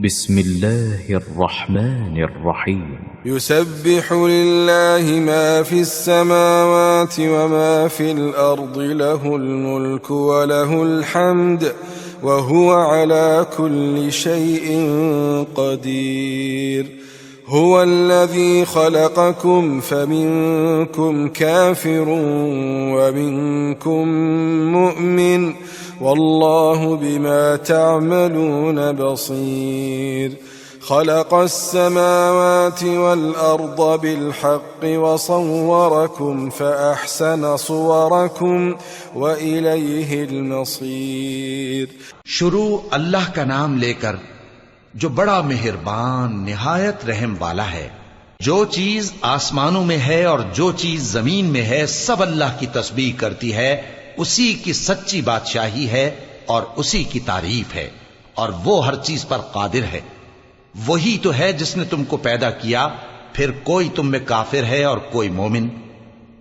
बिस्मिल्लाहिर्रहमानिर्रहीम। युसब्बिहु लिल्लाहि मा फिस समावाति व मा फिल अर्दि लहुल मुल्कु व लहुल हम्द व हुवा अला कुल्लि शैइन क़दीर। हुवल्लज़ी ख़लक़कुम फमिनकुम काफ़िरुन व मिनकुम मुअमिन वल्लाहु बिमा तअमलून बसीर। खलक़स समावाति वल अर्द बिलहक़्क़ि व सव्वरकुम फअहसन सुवरकुम व इलैहिल मसीर। शुरू अल्लाह का नाम लेकर जो बड़ा मेहरबान निहायत रहम वाला है। जो चीज आसमानों में है और जो चीज जमीन में है सब अल्लाह की तस्बीह करती है। उसी की सच्ची बादशाही है और उसी की तारीफ है और वो हर चीज पर कादिर है। वही तो है जिसने तुमको पैदा किया, फिर कोई तुम में काफिर है और कोई मोमिन,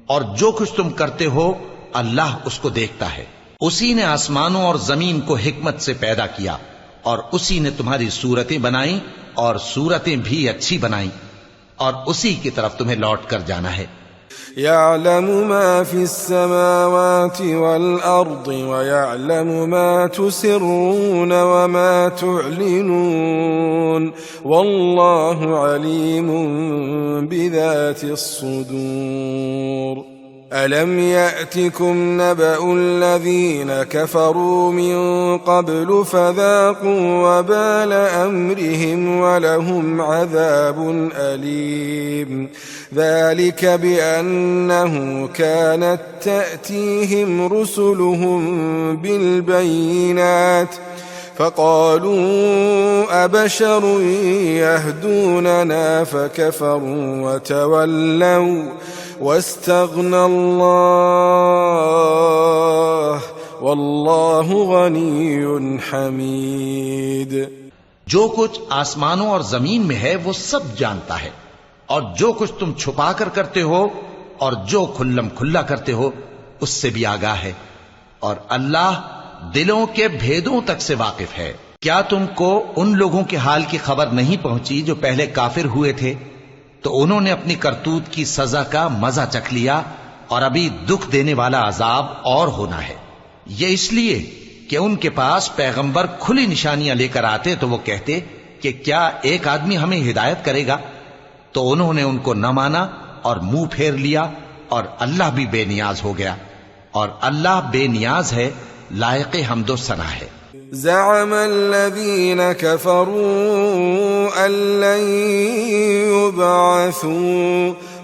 और जो कुछ तुम करते हो अल्लाह उसको देखता है। उसी ने आसमानों और जमीन को हिकमत से पैदा किया और उसी ने तुम्हारी सूरतें बनाई और सूरतें भी अच्छी बनाई और उसी की तरफ तुम्हें लौट कर जाना है। यअलमु मा फिस समावाति वल अर्दि व यअलमु मा तुसिर्रून व मा तुअलिनून वल्लाहु अलीमुन बिज़ातिस सुदूर। अलम यअतिकुम नबअु الذين كفروا من قبل فذاقوا وبال أمرهم ولهم عذاب أليم ذلك بأنه كانت تأتيهم رسلهم بالبينات فقالوا أبشر يهدوننا فكفروا وتولوا واستغنى الله والله غनी हमीद। जो कुछ आसमानों और जमीन में है वो सब जानता है और जो कुछ तुम छुपा कर करते हो और जो खुल्लम खुल्ला करते हो उससे भी आगाह है और अल्लाह दिलों के भेदों तक से वाकिफ है। क्या तुमको उन लोगों के हाल की खबर नहीं पहुंची जो पहले काफिर हुए थे? तो उन्होंने अपनी करतूत की सजा का मजा चख लिया और अभी दुख देने वाला अजाब और होना है। यह इसलिए कि उनके पास पैगंबर खुली निशानियां लेकर आते तो वो कहते कि क्या एक आदमी हमें हिदायत करेगा? तो उन्होंने उनको न माना और मुंह फेर लिया और अल्लाह भी बेनियाज हो गया और अल्लाह बेनियाज है, लायक हम्दो सना है। ज़अम अल्लज़ीन कफ़रू अल्लन युबअसू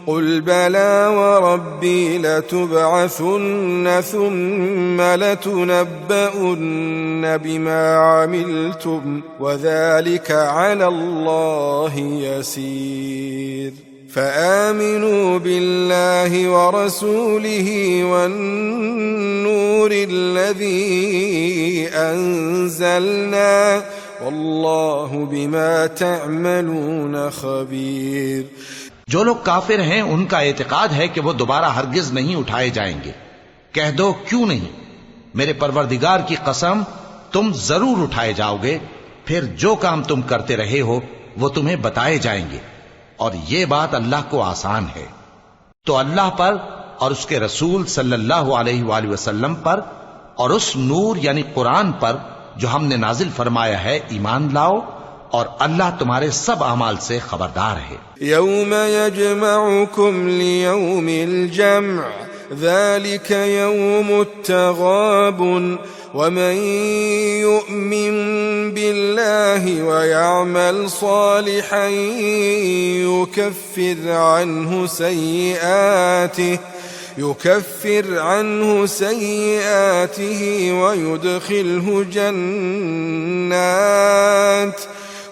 क़ुल बला व रब्बी लतुबअसुन्न सुम्म लतुनब्बउन्न बिमा अमिलतुम व ज़ालिका अलल्लाहि यसीर। فآمنوا بالله ورسوله والنور الذي أنزلنا والله بما تعملون خبير। जो लोग काफिर हैं उनका एतकाद है कि वो दोबारा हरगिज नहीं उठाए जाएंगे। कह दो क्यों नहीं, मेरे परवरदिगार की कसम तुम जरूर उठाए जाओगे, फिर जो काम तुम करते रहे हो वो तुम्हें बताए जाएंगे और ये बात अल्लाह को आसान है। तो अल्लाह पर और उसके रसूल सल्लल्लाहु अलैहि वसल्लम पर और उस नूर यानी कुरान पर जो हमने नाजिल फरमाया है ईमान लाओ और अल्लाह तुम्हारे सब अमाल से खबरदार है। यौम यजमउकुम लियौमिल जम्अ ज़ालिका यौमुत तग़ाबुन वमन युमिन बिल्लाहि व यअमल सालिहन युकफ्फिर अन्हु सय्यिआतिहि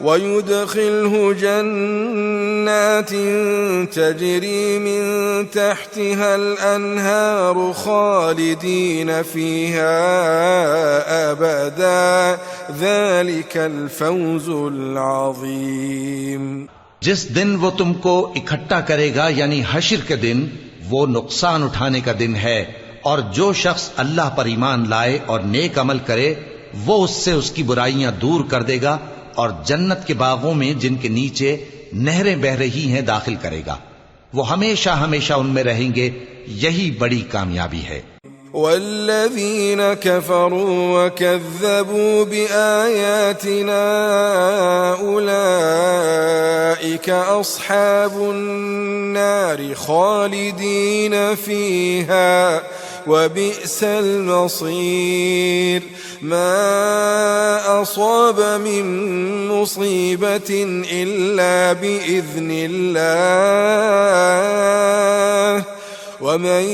ويدخله جنات تجري من تحتها الأنهار خالدين فيها أبدا ذلك الفوز العظيم। जिस दिन वो तुमको इकट्ठा करेगा यानी हश्र के दिन, वो नुकसान उठाने का दिन है और जो शख्स अल्लाह पर ईमान लाए और नेक अमल करे वो उससे उसकी बुराइयां दूर कर देगा और जन्नत के बागों में जिनके नीचे नहरें बह रही हैं दाखिल करेगा। वो हमेशा हमेशा उनमें रहेंगे। यही बड़ी कामयाबी है। वल्लज़ीन कफ़रू वकज़्ज़बू बिआयातिना उलाइका अस्हाबुन नारि खालिदीन फीहा वबिअसल मसीर मा असाब मिन मुसीबतिन इल्ला बिइज़्निल्लाह वमन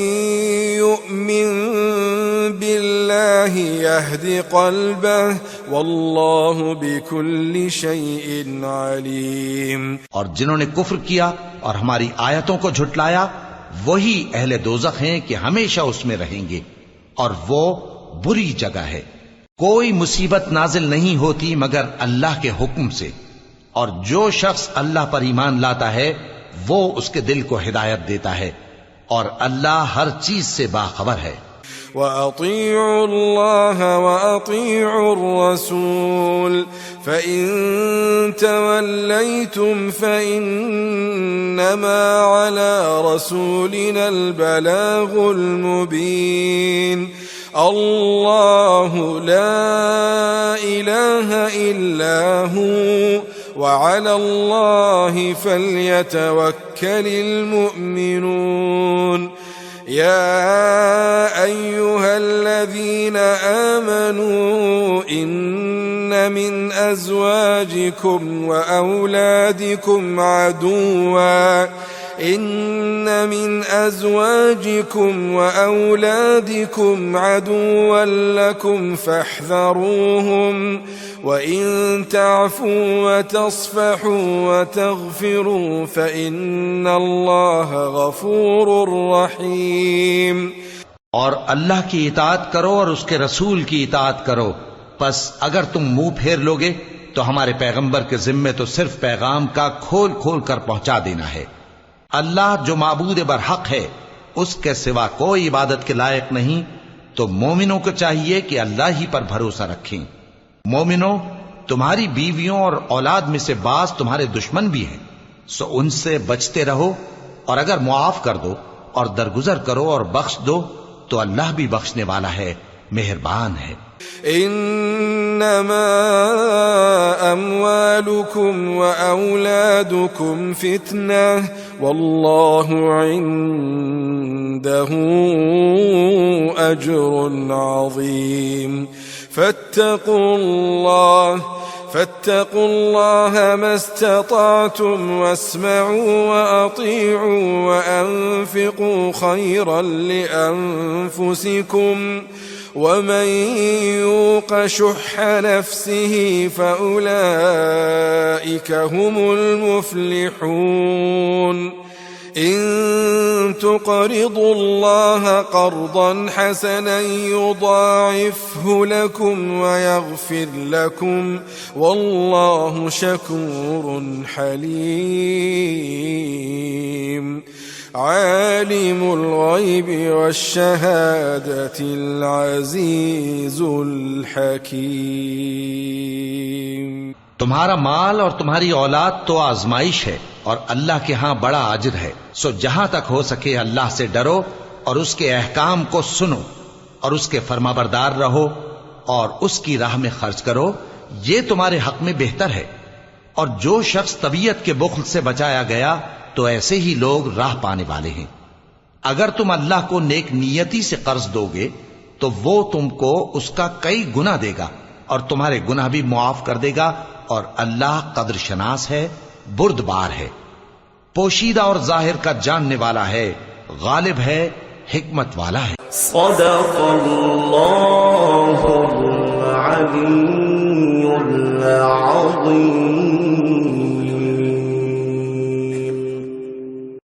युमिन बिल्लाहि यहदि क़ल्बह वल्लाहु बिकुल्लि शैइन अलीम। और जिन्होंने कुफ्र किया और हमारी आयतों को झुटलाया वही अहले दोज़ख हैं कि हमेशा उसमें रहेंगे, और वो बुरी जगह है। कोई मुसीबत नाजिल नहीं होती मगर अल्लाह के हुक्म से, और जो शख्स अल्लाह पर ईमान लाता है वो उसके दिल को हिदायत देता है, और अल्लाह हर चीज से बाखबर है। वअतीउल्लाह वअतीउर रसूल फ़इन तवल्लैतुम फ़इन्नमा अला रसूलिनल बलागुल मुबीन। अल्लाहु ला इलाहा इल्ला हु वअलल्लाहि फल्यतवक्कलिल मुमिनून। या अय्युहल्लज़ीना आमनू इन्न मिन अज़वाजिकुम व औलादिकुम अदुव्वा إن من أزواجكم وأولادكم عدوا لكم فاحذروهم وإن تعفوا وتصفحوا وتغفروا فإن الله غفور رحيم। और अल्लाह की इताअत करो और उसके रसूल की इताअत करो। बस अगर तुम मुंह फेर लोगे तो हमारे पैगंबर के जिम्मे तो सिर्फ पैगाम का खोल खोल कर पहुंचा देना है। अल्लाह जो माबूद बरहक है उसके सिवा कोई इबादत के लायक नहीं, तो मोमिनों को चाहिए कि अल्लाह ही पर भरोसा रखें। मोमिनों, तुम्हारी बीवियों और औलाद में से बाज तुम्हारे दुश्मन भी हैं, सो उनसे बचते रहो, और अगर मुआफ कर दो और दरगुजर करो और बख्श दो तो अल्लाह भी बख्शने वाला है, मेहरबान है। इन्नमा अम्वालुकुम व औलादुकुम फितनह वल्लाहु इंदहु अज्रुन अज़ीम। फत्तकुल्लाह मस्तताअतुम वस्मऊ वअतीऊ वअन्फिकू खैरन लिअन्फुसिकुम वमन यूक़ शुह्ह नफ्सिही फ़उलाइक हुमुल मुफ़्लिहून। इन तुक़रिदुल्लाह क़र्ज़न हसनन युज़ाइफ़हु लकुम वयग़फ़िर लकुम वल्लाहु शकूरुन हलीम। आलिमुल ग़ैबि वश्शहादतिल अज़ीज़ुल हकीम। तुम्हारा माल और तुम्हारी औलाद तो आजमाइश है और अल्लाह के यहां बड़ा अजर है। सो जहां तक हो सके अल्लाह से डरो और उसके अहकाम को सुनो और उसके फरमाबरदार रहो और उसकी राह में खर्च करो, ये तुम्हारे हक में बेहतर है। और जो शख्स तबीयत के बुख्ल से बचाया गया तो ऐसे ही लोग राह पाने वाले हैं। अगर तुम अल्लाह को नेक नियति से कर्ज दोगे तो वो तुमको उसका कई गुना देगा और तुम्हारे गुनाह भी मुआफ कर देगा, और अल्लाह कद्र शनास है, बुर्दबार है, पोशीदा और जाहिर का जानने वाला है, गालिब है, हिकमत वाला है। सदक़ल्लाह।